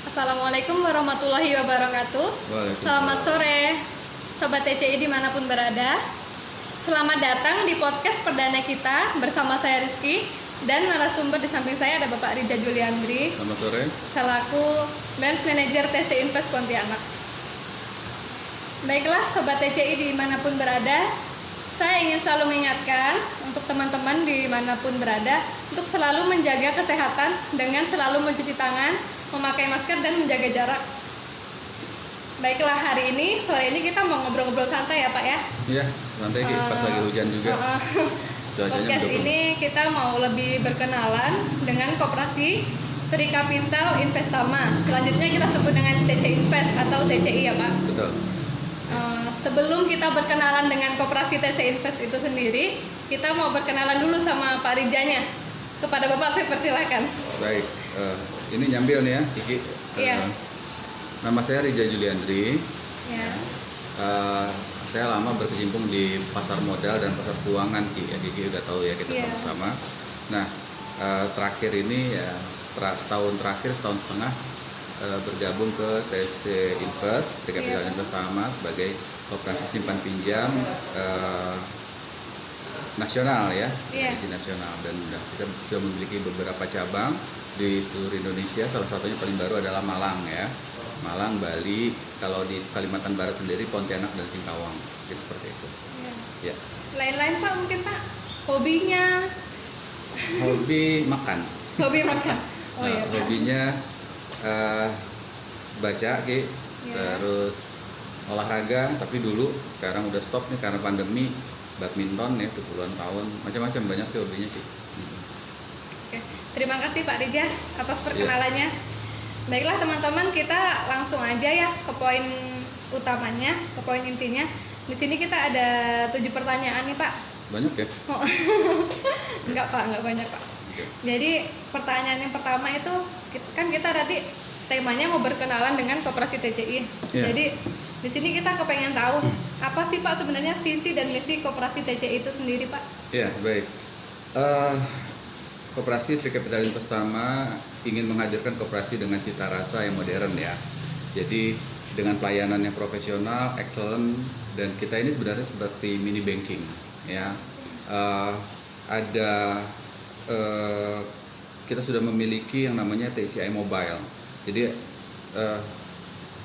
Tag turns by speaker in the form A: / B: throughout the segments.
A: Assalamualaikum warahmatullahi wabarakatuh. Selamat sore, Sobat TCI dimanapun berada. Selamat datang di podcast perdana kita bersama saya Rizky dan narasumber di samping saya ada Bapak Rija Juliandri.
B: Selamat sore.
A: Selaku Branch Manager TC Invest Pontianak. Baiklah Sobat TCI dimanapun berada, saya ingin selalu mengingatkan untuk teman-teman dimanapun berada untuk selalu menjaga kesehatan dengan selalu mencuci tangan, memakai masker dan menjaga jarak. Baiklah, hari ini, sore ini kita mau ngobrol-ngobrol santai ya Pak ya?
B: Iya, santai pas lagi hujan juga.
A: Podcast ini kita mau lebih berkenalan dengan Koperasi Tri Kapital Investama. Selanjutnya kita sebut dengan TC Invest atau TCI ya Pak?
B: Betul.
A: Sebelum kita berkenalan dengan Koperasi TC Invest itu sendiri, kita mau berkenalan dulu sama Pak Rijanya. Kepada Bapak saya persilahkan.
B: Baik, ini nyambil nih ya, Kiki.
A: Iya.
B: Nama saya Rija Juliandri.
A: Ya.
B: Saya lama berkecimpung di pasar modal dan pasar keuangan, Ki. Ya, Kiki udah tahu ya kita sama-sama. Nah, terakhir ini ya setahun setengah bergabung ke TC Invest, Tri Kapital Investama sebagai koperasi simpan pinjam nasional ya, di nasional, dan kita sudah memiliki beberapa cabang di seluruh Indonesia. Salah satunya paling baru adalah Malang ya, Malang, Bali. Kalau di Kalimantan Barat sendiri Pontianak dan Singkawang, gitu, seperti itu. Ya.
A: Lain-lain Pak, mungkin Pak hobinya?
B: Hobi makan.
A: Hobi makan. Oh iya.
B: Hobinya baca, Ki. Terus olahraga, tapi dulu sekarang udah stop nih karena pandemi. Badminton ya, puluhan tahun, macam-macam, banyak sih hobinya sih.
A: Oke, terima kasih Pak Rija atas perkenalannya. Baiklah teman-teman, kita langsung aja ya ke poin utamanya, ke poin intinya. Di sini kita ada 7 pertanyaan nih Pak.
B: Banyak ya?
A: Oh. Enggak Pak, enggak banyak Pak.
B: Okay.
A: Jadi pertanyaan yang pertama itu kan kita tadi temanya mau berkenalan dengan Koperasi TCI. Jadi di sini kita kepengen tahu apa sih Pak sebenarnya visi dan misi Koperasi TCI itu sendiri Pak?
B: Iya, baik. Koperasi Tri Kapital Investama ingin menghadirkan koperasi dengan cita rasa yang modern ya. Jadi dengan pelayanan yang profesional, excellent, dan kita ini sebenarnya seperti mini banking ya. Kita sudah memiliki yang namanya TCI Mobile. Jadi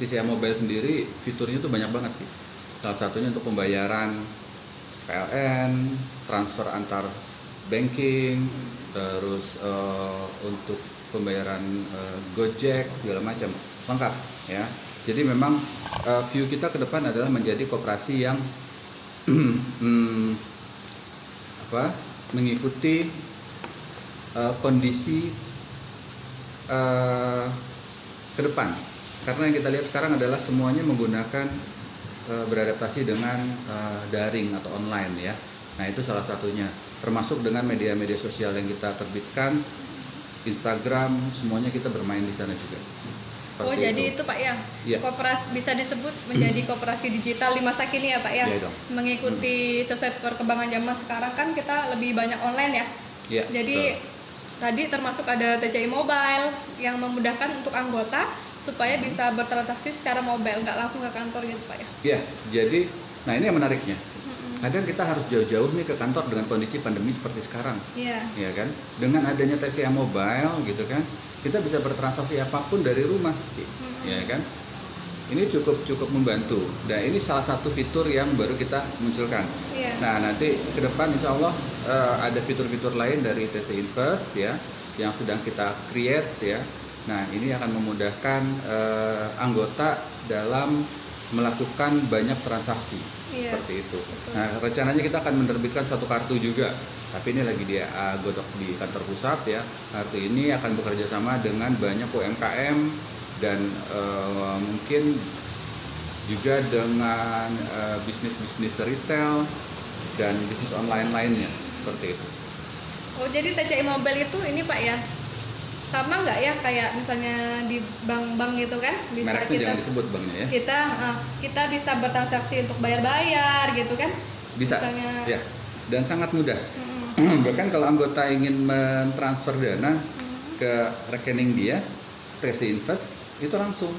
B: TCI Mobile sendiri fiturnya tuh banyak banget sih. Salah satunya untuk pembayaran PLN, transfer antar banking, terus untuk pembayaran Gojek segala macam, lengkap ya. Jadi memang view kita ke depan adalah menjadi koperasi yang mengikuti kondisi ke depan. Karena yang kita lihat sekarang adalah semuanya menggunakan beradaptasi dengan daring atau online ya. Nah, itu salah satunya. Termasuk dengan media-media sosial yang kita terbitkan, Instagram, semuanya kita bermain di sana juga.
A: Jadi itu Pak ya. Koperasi bisa disebut menjadi koperasi digital di masa kini ya Pak ya. Mengikuti sesuai perkembangan zaman sekarang kan kita lebih banyak online ya. Jadi tadi termasuk ada TCI Mobile yang memudahkan untuk anggota supaya bisa bertransaksi secara mobile, nggak langsung ke kantor gitu Pak ya? Iya,
B: jadi, nah ini yang menariknya. Kadang kita harus jauh-jauh nih ke kantor dengan kondisi pandemi seperti sekarang. Iya kan? Dengan adanya TCI Mobile gitu kan, kita bisa bertransaksi apapun dari rumah, ya kan? Ini cukup membantu. Dan ini salah satu fitur yang baru kita munculkan. Nah, nanti ke depan insya Allah ada fitur-fitur lain dari TC Invest ya, yang sedang kita create ya. Nah, ini akan memudahkan anggota dalam melakukan banyak transaksi seperti itu. Nah, rencananya kita akan menerbitkan suatu kartu juga, tapi ini lagi dia godok di kantor pusat ya. Kartu ini akan bekerja sama dengan banyak UMKM dan mungkin juga dengan bisnis retail dan bisnis online lainnya seperti itu.
A: Oh, jadi TCI Mobile itu ini Pak ya, sama nggak ya kayak misalnya di bank-bank gitu kan, bisa
B: merek
A: kita
B: jangan disebut banknya ya.
A: Kita bisa bertransaksi untuk bayar gitu kan?
B: Bisa. Misalnya, ya, dan sangat mudah. Bahkan kalau anggota ingin mentransfer dana ke rekening dia, TC Invest itu langsung.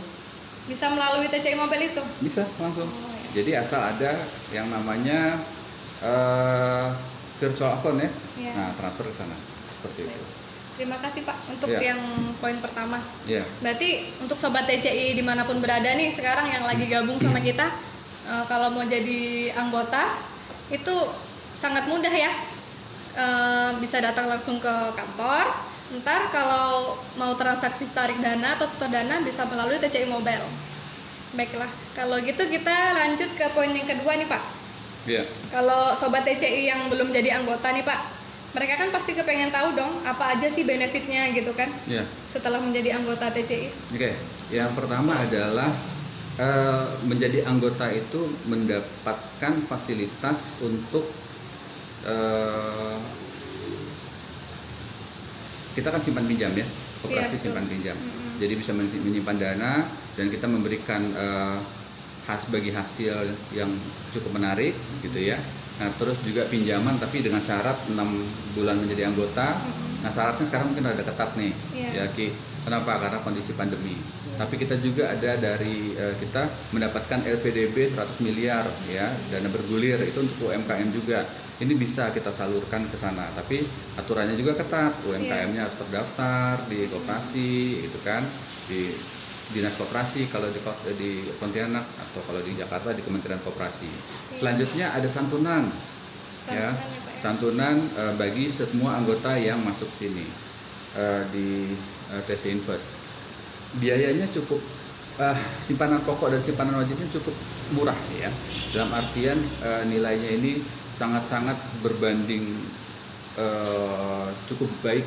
A: Bisa melalui TCI Mobile itu?
B: Bisa langsung. Jadi asal ada yang namanya virtual account ya. Nah, transfer ke sana seperti itu.
A: Terima kasih Pak untuk yang poin pertama. Berarti untuk sobat TCI dimanapun berada nih sekarang yang lagi gabung sama kita, kalau mau jadi anggota itu sangat mudah ya. Bisa datang langsung ke kantor. Ntar kalau mau transaksi tarik dana atau setor dana bisa melalui TCI Mobile. Baiklah, kalau gitu kita lanjut ke poin yang kedua nih Pak. Kalau sobat TCI yang belum jadi anggota nih Pak, mereka kan pasti kepengen tahu dong apa aja sih benefitnya gitu kan setelah menjadi anggota TCI.
B: Yang pertama adalah menjadi anggota itu mendapatkan fasilitas untuk kita kan simpan pinjam ya, koperasi simpan pinjam. Jadi bisa menyimpan dana dan kita memberikan bagi hasil yang cukup menarik gitu ya. Nah, terus juga pinjaman tapi dengan syarat 6 bulan menjadi anggota. Nah, syaratnya sekarang mungkin ada ketat nih. Ya, Ki. Kenapa? Karena kondisi pandemi. Tapi kita juga ada dari kita mendapatkan LPDB 100 miliar ya, dana bergulir itu untuk UMKM juga. Ini bisa kita salurkan ke sana, tapi aturannya juga ketat. UMKM-nya harus terdaftar di koperasi gitu kan, di Dinas Koperasi kalau di Pontianak, atau kalau di Jakarta di Kementerian Koperasi. Selanjutnya ada santunan, ya, santunan bagi semua anggota yang masuk sini di TC Invest. Biayanya cukup, simpanan pokok dan simpanan wajibnya cukup murah ya. Dalam artian nilainya ini sangat-sangat berbanding cukup baik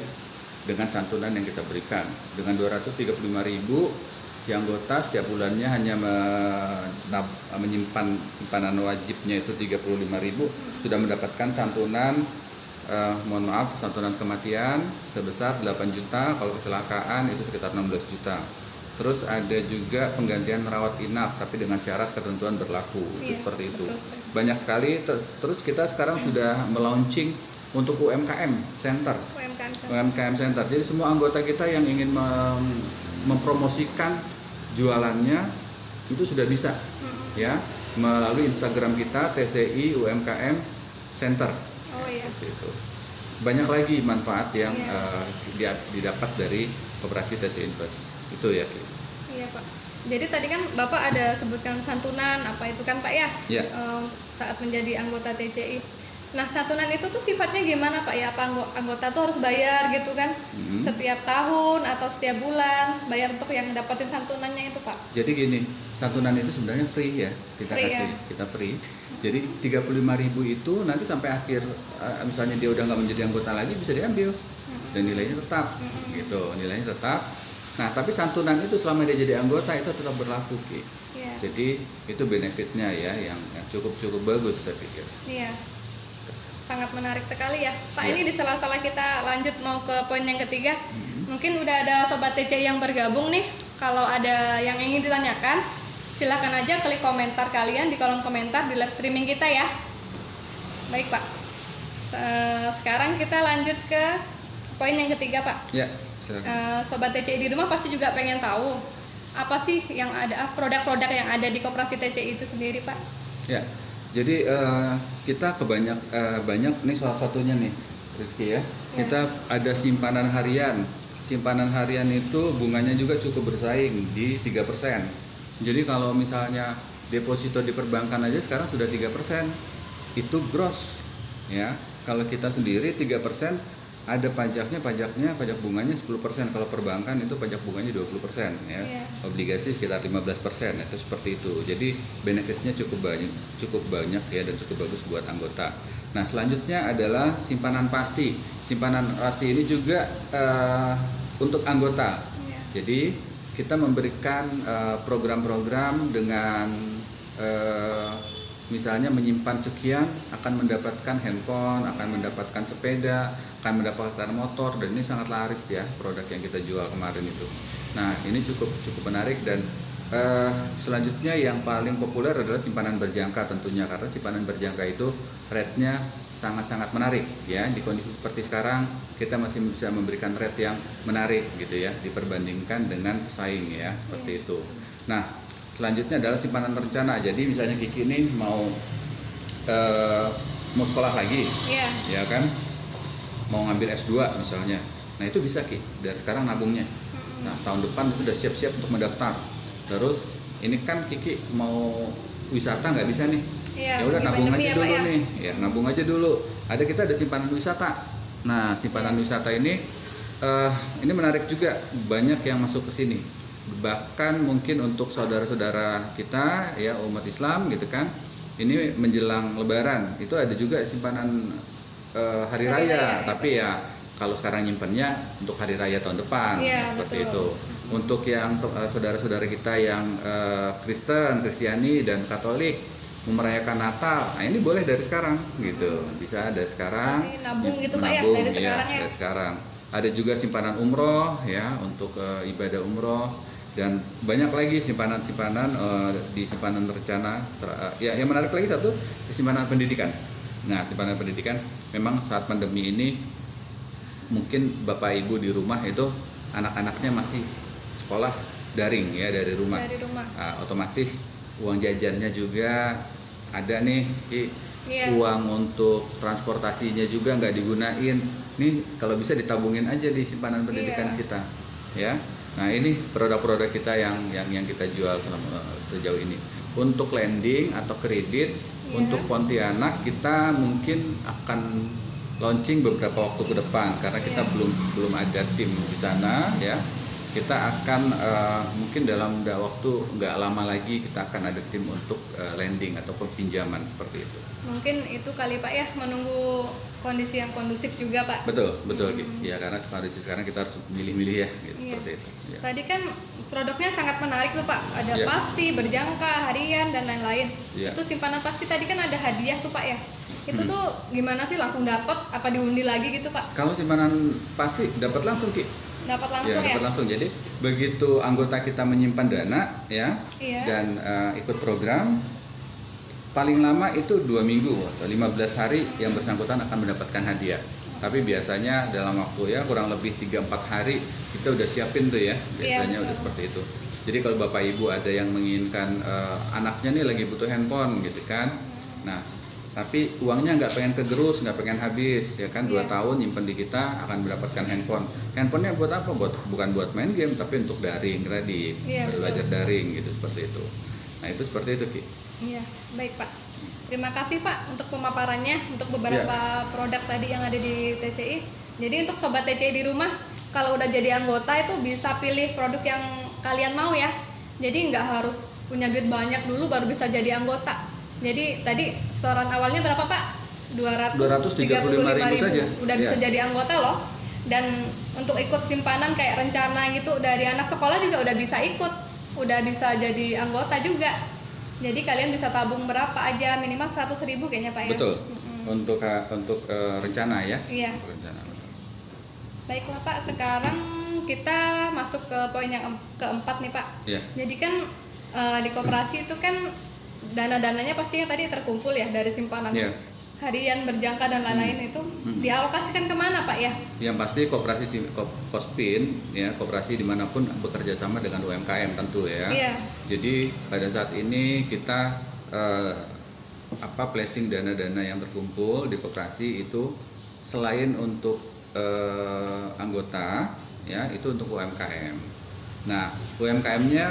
B: dengan santunan yang kita berikan. Dengan 235.000 si anggota setiap bulannya hanya menyimpan simpanan wajibnya itu 35.000 sudah mendapatkan santunan santunan kematian sebesar 8 juta, kalau kecelakaan itu sekitar 16 juta. Terus ada juga penggantian rawat inap tapi dengan syarat ketentuan berlaku. Itu seperti itu. Banyak sekali. Terus kita sekarang sudah melaunching untuk UMKM Center. UMKM Center. Jadi semua anggota kita yang ingin mempromosikan jualannya itu sudah bisa ya melalui Instagram kita TCI UMKM Center. Itu. Banyak lagi manfaat yang didapat dari koperasi TCI Invest. Itu ya.
A: Iya Pak. Jadi tadi kan Bapak ada sebutkan santunan apa itu kan Pak ya? Saat menjadi anggota TCI. Nah, santunan itu tuh sifatnya gimana Pak ya? Apa anggota tuh harus bayar gitu kan? Setiap tahun atau setiap bulan bayar untuk yang dapetin santunannya itu Pak?
B: Jadi gini, santunan itu sebenarnya free ya, kita kasih, kita free. Jadi 35.000 itu nanti sampai akhir, misalnya dia udah nggak menjadi anggota lagi bisa diambil dan nilainya tetap, gitu, nilainya tetap. Nah, tapi santunan itu selama dia jadi anggota itu tetap berlaku, Ki. Jadi itu benefitnya ya, yang cukup bagus saya pikir.
A: Sangat menarik sekali ya Pak. Ini di sela-sela kita lanjut mau ke poin yang ketiga. Mungkin udah ada sobat TCI yang bergabung nih. Kalau ada yang ingin ditanyakan, silakan aja klik komentar kalian di kolom komentar di live streaming kita ya. Baik Pak. Sekarang kita lanjut ke poin yang ketiga Pak. Sobat TCI di rumah pasti juga pengen tahu apa sih yang ada, produk-produk yang ada di koperasi TCI itu sendiri Pak.
B: Jadi kita banyak nih, salah satunya nih Rizky ya. Kita ada simpanan harian. Simpanan harian itu bunganya juga cukup bersaing di 3%. Jadi kalau misalnya deposito di perbankan aja sekarang sudah 3%. Itu gross ya. Kalau kita sendiri 3%, ada pajak bunganya 10%. Kalau perbankan itu pajak bunganya 20% ya. Obligasi sekitar 15%. Itu seperti itu. Jadi benefitnya cukup banyak ya, dan cukup bagus buat anggota. Nah, selanjutnya adalah simpanan pasti. Simpanan pasti ini juga untuk anggota. Jadi kita memberikan program-program dengan misalnya menyimpan sekian akan mendapatkan handphone, akan mendapatkan sepeda, akan mendapatkan motor, dan ini sangat laris ya produk yang kita jual kemarin itu. Nah, ini cukup menarik dan Selanjutnya yang paling populer adalah simpanan berjangka tentunya, karena simpanan berjangka itu rate-nya sangat-sangat menarik ya. Di kondisi seperti sekarang kita masih bisa memberikan rate yang menarik gitu ya, diperbandingkan dengan pesaing ya, seperti itu. Nah, selanjutnya adalah simpanan rencana. Jadi misalnya Kiki ini mau sekolah lagi, ya kan, mau ngambil S2 misalnya. Nah itu bisa Ki, dari sekarang nabungnya. Nah tahun depan itu udah siap-siap untuk mendaftar. Terus ini kan Kiki mau wisata nggak bisa nih, ya udah nabung aja dulu nih, ya nabung aja dulu. Kita ada simpanan wisata. Nah simpanan wisata ini menarik juga, banyak yang masuk ke sini. Bahkan mungkin untuk saudara-saudara kita ya umat Islam gitu kan, ini menjelang Lebaran itu ada juga simpanan hari raya, tapi ya kalau sekarang nyimpennya untuk hari raya tahun depan, seperti itu. Untuk yang saudara-saudara kita yang Kristen, Kristiani dan Katolik merayakan Natal, nah ini boleh dari sekarang gitu, bisa dari sekarang.
A: Nabung gitu Pak ya, dari sekarang ya.
B: Dari sekarang. Ada juga simpanan umroh ya, untuk ibadah umroh. Dan banyak lagi simpanan-simpanan di simpanan rencana. Ya, yang menarik lagi satu, simpanan pendidikan. Nah, simpanan pendidikan memang saat pandemi ini mungkin Bapak Ibu di rumah itu anak-anaknya masih sekolah daring ya, dari rumah. Otomatis uang jajannya juga ada nih, uang untuk transportasinya juga nggak digunain. Nih kalau bisa ditabungin aja di simpanan pendidikan kita, ya. Nah ini produk-produk kita yang kita jual sejauh ini. Untuk lending atau kredit, untuk Pontianak kita mungkin akan launching beberapa waktu ke depan, karena kita belum ada tim di sana ya. Kita akan mungkin dalam waktu nggak lama lagi kita akan ada tim untuk lending atau pinjaman seperti itu.
A: Mungkin itu kali Pak ya, menunggu kondisi yang kondusif juga Pak.
B: Betul ya, karena kondisi sekarang kita harus milih-milih ya gitu, seperti itu ya.
A: Tadi kan produknya sangat menarik tuh Pak, ada pasti, berjangka, harian dan lain-lain. Itu simpanan pasti tadi kan ada hadiah tuh Pak ya. Itu tuh gimana sih, langsung dapat apa diundi lagi gitu Pak?
B: Kalau simpanan pasti dapat langsung Ki.
A: Dapat langsung ya?
B: Dapat langsung. Jadi begitu anggota kita menyimpan dana ya, dan ikut program, paling lama itu 2 minggu atau 15 hari yang bersangkutan akan mendapatkan hadiah. Tapi biasanya dalam waktu ya kurang lebih 3-4 hari kita udah siapin tuh ya, biasanya udah seperti itu. Jadi kalau Bapak Ibu ada yang menginginkan anaknya nih lagi butuh handphone gitu kan, nah tapi uangnya nggak pengen kegerus, nggak pengen habis ya kan, 2 tahun nyimpen di kita akan mendapatkan handphone. Handphonenya buat apa? Bukan buat main game, tapi untuk daring, kredit, belajar daring gitu, seperti itu. Nah itu seperti itu Ki.
A: Iya, baik Pak. Terima kasih Pak untuk pemaparannya, untuk beberapa produk tadi yang ada di TCI. Jadi untuk Sobat TCI di rumah, kalau udah jadi anggota itu bisa pilih produk yang kalian mau ya. Jadi nggak harus punya duit banyak dulu baru bisa jadi anggota. Jadi tadi setoran awalnya berapa Pak? 235.000
B: saja.
A: Udah bisa jadi anggota loh. Dan untuk ikut simpanan kayak rencana gitu dari anak sekolah juga udah bisa ikut. Udah bisa jadi anggota juga. Jadi kalian bisa tabung berapa aja, minimal 100.000 kayaknya Pak ya.
B: Betul. Untuk rencana ya.
A: Iya.
B: Rencana.
A: Baiklah Pak, sekarang kita masuk ke poin yang keempat nih Pak. Jadi kan di koperasi itu kan dana-dananya pastinya tadi terkumpul ya dari simpanan harian, berjangka dan lain-lain itu dialokasikan kemana Pak ya?
B: Yang pasti koperasi Kospin ya, koperasi dimanapun bekerja sama dengan UMKM tentu ya. Jadi pada saat ini kita placing dana-dana yang terkumpul di koperasi itu selain untuk anggota ya, itu untuk UMKM. Nah UMKM-nya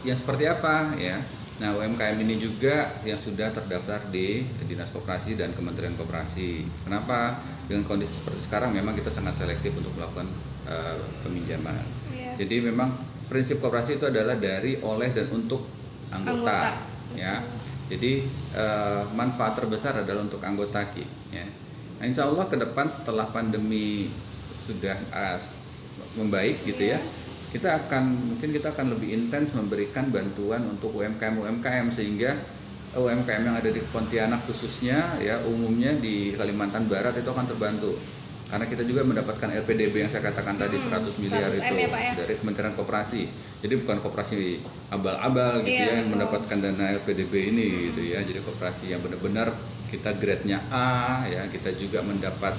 B: ya seperti apa ya? Nah UMKM ini juga yang sudah terdaftar di Dinas Koperasi dan Kementerian Koperasi. Kenapa? Dengan kondisi seperti sekarang memang kita sangat selektif untuk melakukan peminjaman. Jadi memang prinsip koperasi itu adalah dari, oleh, dan untuk anggota. Ya. Jadi manfaat terbesar adalah untuk anggota Ki. Ya. Nah, insya Allah ke depan setelah pandemi sudah membaik gitu ya, mungkin kita akan lebih intens memberikan bantuan untuk UMKM sehingga UMKM yang ada di Pontianak khususnya ya, umumnya di Kalimantan Barat itu akan terbantu Karena kita juga mendapatkan LPDB yang saya katakan tadi 100 miliar
A: 100
B: itu
A: M ya, Pak, ya?
B: dari Kementerian Koperasi. Jadi bukan koperasi abal-abal gitu ya yang mendapatkan dana LPDB ini gitu ya. Jadi koperasi yang benar-benar kita grade-nya A ya, kita juga mendapat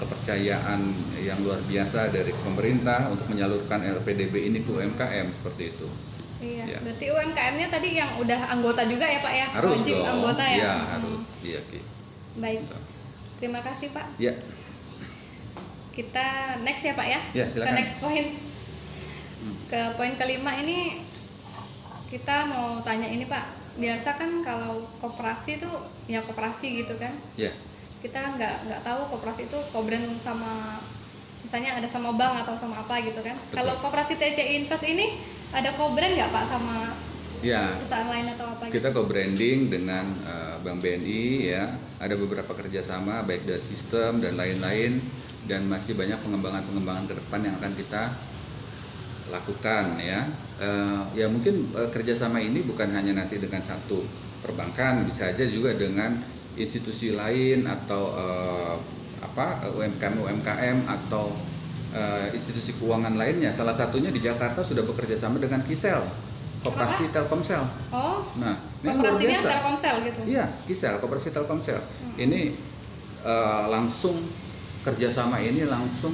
B: kepercayaan yang luar biasa dari pemerintah untuk menyalurkan LPDB ini ke UMKM seperti itu.
A: Iya, ya. Berarti UMKM-nya tadi yang udah anggota juga ya Pak ya?
B: Harus
A: wajib
B: dong.
A: Anggota ya?
B: Iya, harus. Iya, Ki.
A: Baik. Terima kasih Pak.
B: Ya.
A: Kita next ya Pak ya?
B: Ya, silakan.
A: Ke next point. Ke poin kelima ini kita mau tanya ini Pak. Biasa kan kalau koperasi itu ya koperasi gitu kan?
B: Iya.
A: Kita nggak tahu koperasi itu co-brand sama, misalnya ada sama bank atau sama apa gitu kan. Kalau koperasi TCI Invest ini ada co-brand nggak Pak sama perusahaan lain atau apa
B: kita gitu? Co-branding dengan Bank BNI ya, ada beberapa kerjasama baik dari sistem dan lain-lain, dan masih banyak pengembangan ke depan yang akan kita lakukan ya. Ya mungkin kerjasama ini bukan hanya nanti dengan satu perbankan, bisa aja juga dengan institusi lain atau UMKM atau institusi keuangan lainnya. Salah satunya di Jakarta sudah bekerja sama dengan Kisel, Koperasi Telkomsel.
A: Oh.
B: Nah, ini
A: luar biasa. Telkomsel gitu.
B: Iya, Kisel, Koperasi Telkomsel. Ini langsung kerjasama ini langsung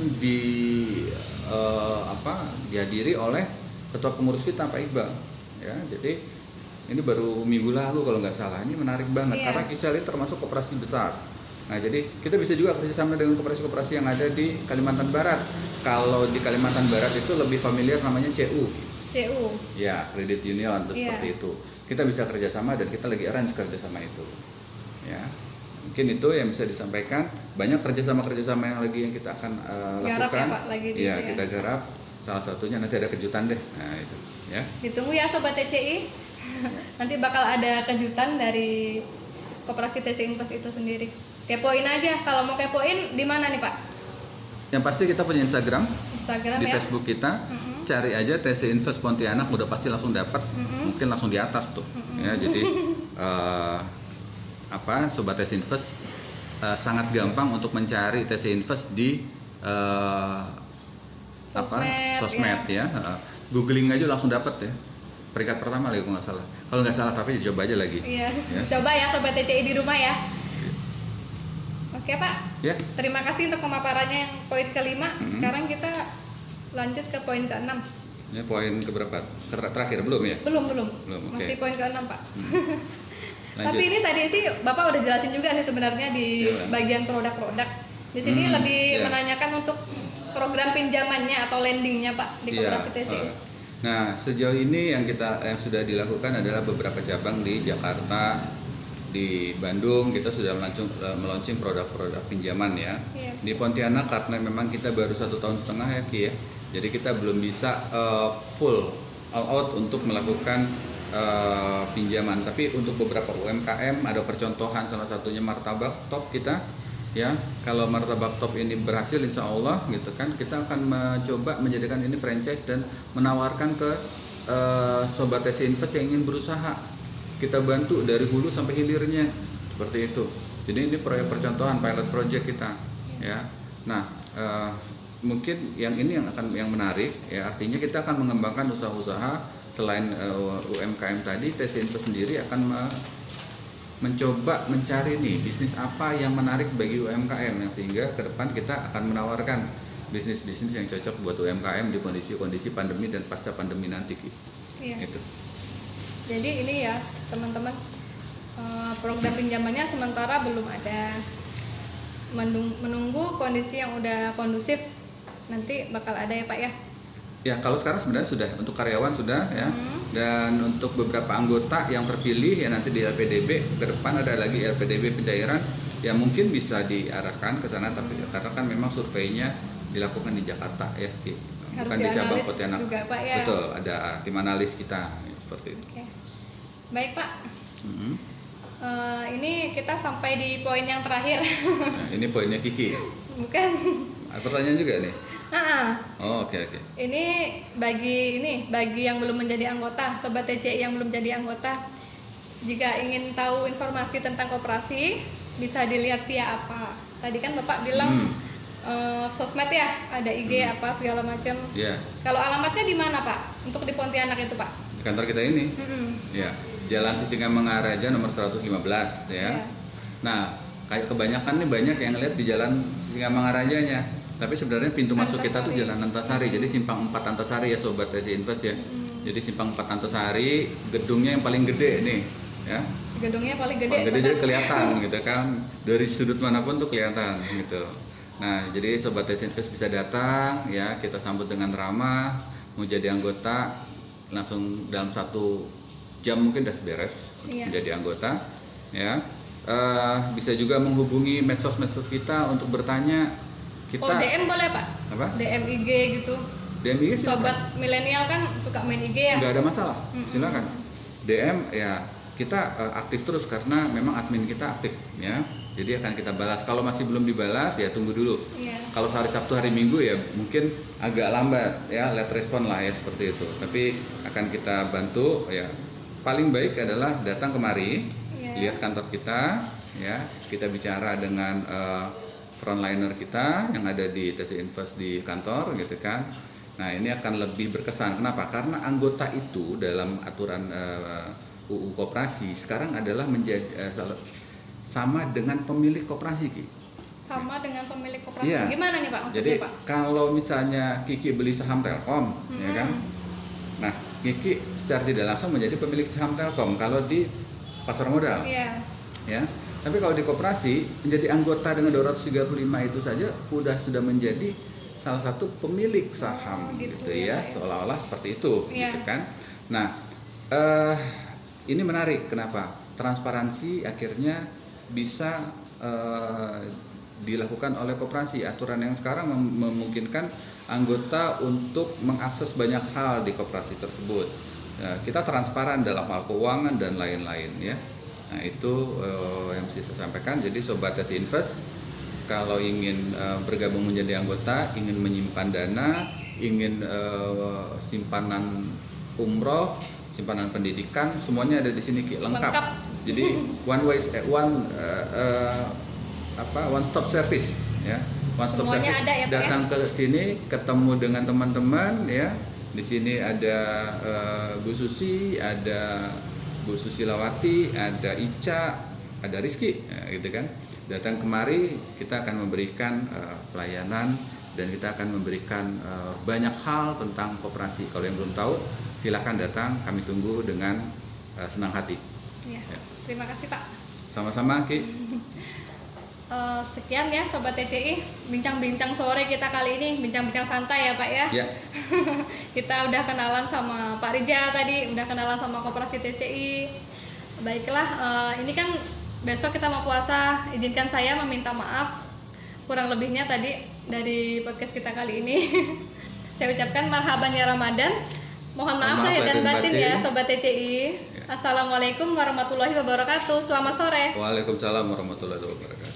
B: dihadiri oleh ketua pengurus kita Pak Iqbal. Ya, jadi ini baru minggu lalu kalau nggak salah. Ini menarik banget karena Kisel ini termasuk koperasi besar. Nah, jadi kita bisa juga kerjasama dengan koperasi-koperasi yang ada di Kalimantan Barat. Kalau di Kalimantan Barat itu lebih familiar namanya CU. Ya, Credit Union seperti itu. Kita bisa kerjasama dan kita lagi arrange kerjasama itu. Ya, mungkin itu yang bisa disampaikan. Banyak kerjasama yang kita akan lakukan.
A: Ya, Pak, lagi
B: kita garap. Salah satunya nanti ada kejutan deh. Nah, itu. Ya.
A: Ditunggu ya Sobat TCI. Nanti bakal ada kejutan dari Koperasi TCI Invest itu sendiri. Kepoin aja, kalau mau kepoin di mana nih Pak?
B: Yang pasti kita punya Instagram di
A: ya?
B: Facebook kita, cari aja TCI Invest Pontianak, udah pasti langsung dapat, mungkin langsung di atas tuh. Ya, jadi Sobat TCI Invest sangat gampang untuk mencari TCI Invest di sosmed ya. Googling aja langsung dapat ya. Peringkat pertama lagi kalau nggak salah. Kalau nggak salah tapi coba aja lagi.
A: Iya. Ya. Coba ya Sobat TCI di rumah ya. Oke Pak.
B: Ya.
A: Terima kasih untuk pemaparannya yang poin kelima. Sekarang kita lanjut ke poin keenam.
B: Ini poin keberapa? Terakhir belum ya?
A: Belum.
B: Okay.
A: Masih poin keenam Pak. Tapi ini tadi sih Bapak udah jelasin juga sih sebenarnya di bagian produk-produk. Di sini lebih menanyakan untuk program pinjamannya atau lendingnya Pak di Koperasi TCI.
B: Nah, sejauh ini yang sudah dilakukan adalah beberapa cabang di Jakarta, di Bandung kita sudah meluncing produk-produk pinjaman ya. Di Pontianak karena memang kita baru 1,5 tahun ya Ki ya. Jadi kita belum bisa full all out untuk melakukan pinjaman. Tapi untuk beberapa UMKM ada percontohan, salah satunya Martabak Top kita. Ya, kalau Martabak Top ini berhasil insya Allah gitu kan, kita akan mencoba menjadikan ini franchise dan menawarkan ke Sobat TCI Invest yang ingin berusaha. Kita bantu dari hulu sampai hilirnya seperti itu. Jadi ini proyek percontohan, pilot project kita ya. Nah, mungkin yang menarik ya, artinya kita akan mengembangkan usaha-usaha selain UMKM tadi. TCI Invest sendiri akan mencoba mencari nih bisnis apa yang menarik bagi UMKM yang sehingga ke depan kita akan menawarkan bisnis-bisnis yang cocok buat UMKM di kondisi-kondisi pandemi dan pasca pandemi nanti.
A: Iya. Gitu. Jadi ini ya teman-teman, program pinjamannya sementara belum ada, menunggu kondisi yang udah kondusif nanti bakal ada ya Pak ya.
B: Ya, kalau sekarang sebenarnya sudah untuk karyawan sudah ya, dan untuk beberapa anggota yang terpilih ya nanti di LPDB ke depan ada lagi LPDB pencairan yang mungkin bisa diarahkan ke sana, tapi karena kan memang surveinya dilakukan di Jakarta ya, bukan di cabang Pontianak. Ya? Betul, ada tim analis kita seperti itu.
A: Oke. Baik Pak. Ini kita sampai di poin yang terakhir.
B: Nah, ini poinnya Kiki.
A: Bukan.
B: Pertanyaan juga nih. Oke.
A: Ini bagi yang belum menjadi anggota, Sobat TCI yang belum jadi anggota, jika ingin tahu informasi tentang koperasi bisa dilihat via apa? Tadi kan Bapak bilang sosmed ya, ada IG apa segala macam.
B: Yeah.
A: Kalau alamatnya di mana Pak? Untuk di Pontianak itu Pak?
B: Di kantor kita ini. Ya, Jalan Sisingamangaraja nomor 115 ya. Yeah. Nah, kayak kebanyakan nih banyak yang lihat di Jalan Sisingamangarajanya. Tapi sebenarnya pintu masuk kita tuh Jalan Antasari. Jadi simpang 4 Antasari ya sobat TC Invest ya. Jadi simpang 4 Antasari, gedungnya yang paling gede nih ya.
A: Gedungnya paling gede.
B: Paling gede jadi kelihatan gitu kan. Dari sudut manapun tuh kelihatan gitu. Nah, jadi sobat TC Invest bisa datang ya, kita sambut dengan ramah. Mau jadi anggota langsung dalam 1 jam mungkin udah beres menjadi anggota ya. Bisa juga menghubungi medsos-medsos kita untuk bertanya. Kita,
A: DM boleh Pak?
B: Apa?
A: DM IG gitu.
B: DM IG silakan.
A: Sobat milenial kan suka main IG ya?
B: Nggak ada masalah, silakan. DM ya, kita aktif terus karena memang admin kita aktif ya. Jadi akan kita balas. Kalau masih belum dibalas ya tunggu dulu. Kalau hari Sabtu hari Minggu ya mungkin agak lambat ya, late respon lah ya seperti itu. Tapi akan kita bantu ya. Paling baik adalah datang kemari, lihat kantor kita ya. Kita bicara dengan frontliner kita yang ada di TC Invest di kantor gitu kan. Nah, ini akan lebih berkesan. Kenapa? Karena anggota itu dalam aturan UU Koperasi sekarang adalah menjadi sama dengan pemilik koperasi, Ki.
A: Sama dengan pemilik koperasi. Ya. Gimana nih Pak maksudnya,
B: jadi,
A: Pak?
B: Kalau misalnya Kiki beli saham Telkom, ya kan? Nah, Kiki secara tidak langsung menjadi pemilik saham Telkom kalau di pasar modal.
A: Iya.
B: Ya. Tapi kalau di koperasi menjadi anggota dengan 235 itu saja sudah menjadi salah satu pemilik saham gitu ya, seolah-olah seperti itu gitu kan. Nah, ini menarik kenapa? Transparansi akhirnya bisa dilakukan oleh koperasi. Aturan yang sekarang memungkinkan anggota untuk mengakses banyak hal di koperasi tersebut. Kita transparan dalam hal keuangan dan lain-lain ya. Nah, itu yang bisa saya sampaikan. Jadi sobat TC Invest kalau ingin bergabung menjadi anggota, ingin menyimpan dana, ingin simpanan umroh, simpanan pendidikan, semuanya ada di sini Ki, lengkap. Jadi one stop service ya. One stop
A: semuanya
B: service.
A: Ada ya,
B: datang ke sini, ketemu dengan teman-teman ya. Di sini ada Bu Susi, ada Bu Susilawati, ada Ica, ada Rizky, ya, gitu kan. Datang kemari, kita akan memberikan pelayanan dan kita akan memberikan banyak hal tentang koperasi. Kalau yang belum tahu, silakan datang, kami tunggu dengan senang hati.
A: Ya. Terima kasih Pak.
B: Sama-sama Ki.
A: Sekian ya Sobat TCI, bincang-bincang sore kita kali ini, bincang-bincang santai ya Pak ya.
B: Ya.
A: Kita udah kenalan sama Pak Rija tadi, udah kenalan sama Koperasi TCI. Baiklah, ini kan besok kita mau puasa, izinkan saya meminta maaf kurang lebihnya tadi dari podcast kita kali ini. Saya ucapkan marhaban ya Ramadan. Mohon maaf lahir dan batin ya Sobat TCI. Ya. Assalamualaikum warahmatullahi wabarakatuh. Selamat sore.
B: Waalaikumsalam warahmatullahi wabarakatuh.